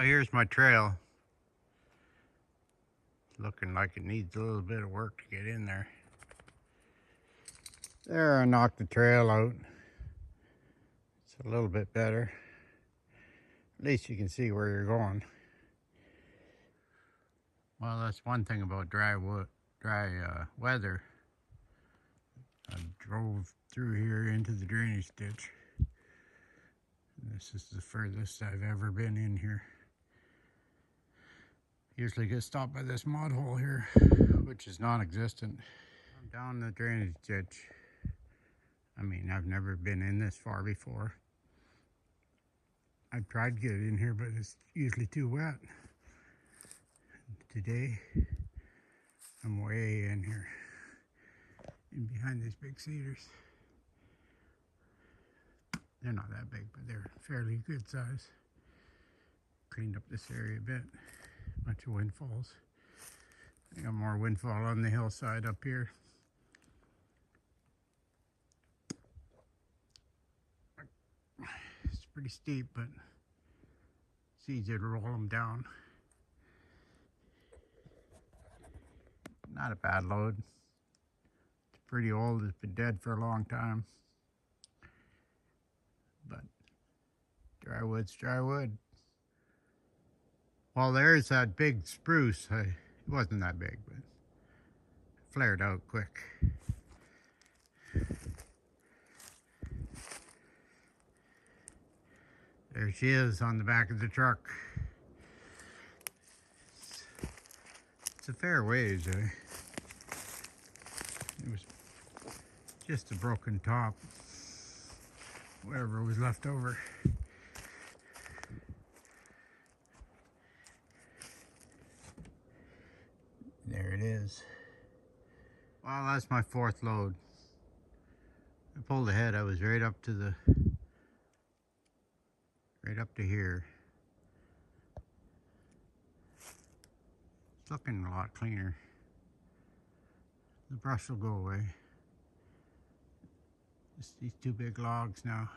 Well, here's my trail. It's looking like it needs a little bit of work to get in there. There, I knocked the trail out. It's a little bit better. At least you can see where you're going. Well, that's one thing about dry weather. I drove through here into the drainage ditch. This is the furthest I've ever been in here. Usually get stopped by this mud hole here, which is non-existent. I'm down the drainage ditch. I mean, I've never been in this far before. I've tried to get in here, but it's usually too wet. Today, I'm way in here, in behind these big cedars. They're not that big, but they're fairly good size. Cleaned up this area a bit. Bunch of windfalls. I got more windfall on the hillside up here. It's pretty steep, but it's easier to roll them down. Not a bad load. It's pretty old. It's been dead for a long time. But dry wood's dry wood. Well, there's that big spruce. It wasn't that big, but it flared out quick. There she is on the back of the truck. It's a fair ways. It was just a broken top, whatever was left over. There it is. Well, that's my fourth load. I pulled ahead. I was right up to here. It's looking a lot cleaner. The brush will go away. Just these two big logs now.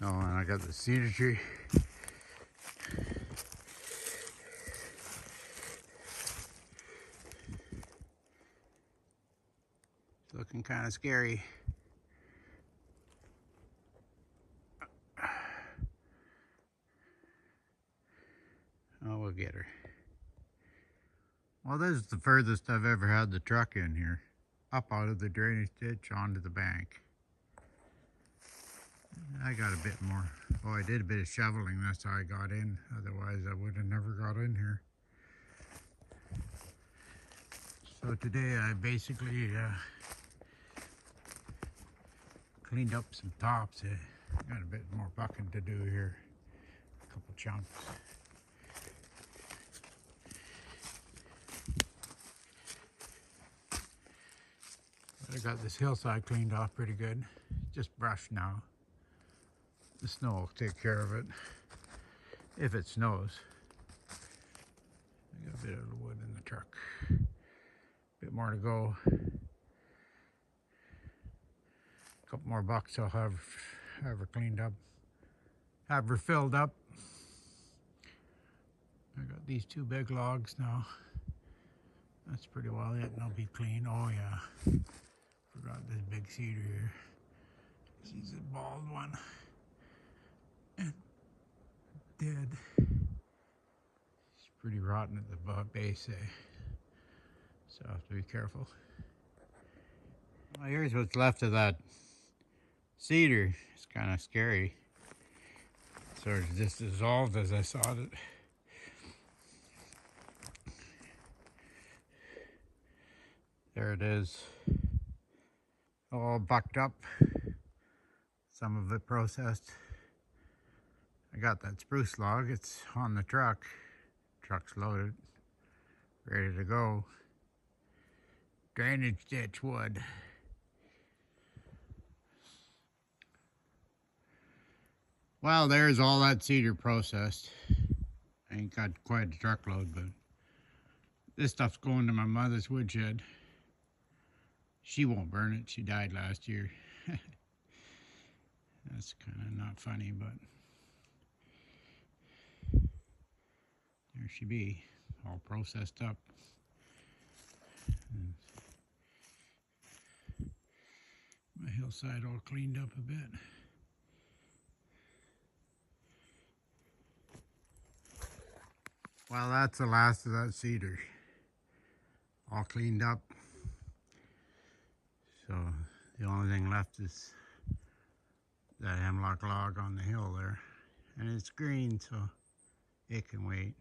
Oh, and I got the cedar tree. It's looking kind of scary. Oh, we'll get her. Well, this is the furthest I've ever had the truck in here. Up out of the drainage ditch onto the bank. I got a bit more. Oh, I did a bit of shoveling. That's how I got in. Otherwise, I would have never got in here. So today, I basically cleaned up some tops. Got a bit more bucking to do here. A couple chunks. I got this hillside cleaned off pretty good. Just brush now. The snow will take care of it. If it snows. I got a bit of the wood in the truck. A bit more to go. A couple more bucks I'll have her cleaned up. Have her filled up. I got these two big logs now. That's pretty well it, and I'll be clean. Oh yeah. Forgot this big cedar here. She's a bald one. And dead. She's pretty rotten at the base there. So I have to be careful. Well, here's what's left of that cedar. It's kind of scary. Sort of just dissolved as I sawed it. There it is. All bucked up. Some of it processed. I got that spruce log. It's on the truck. Truck's loaded. Ready to go. Drainage ditch wood. Well, there's all that cedar processed. I ain't got quite a truckload, but this stuff's going to my mother's woodshed. She won't burn it. She died last year. That's kind of not funny, but There she be, all processed up. And my hillside all cleaned up a bit. Well, that's the last of that cedar. All cleaned up. So the only thing left is that hemlock log on the hill there. And it's green, so it can wait.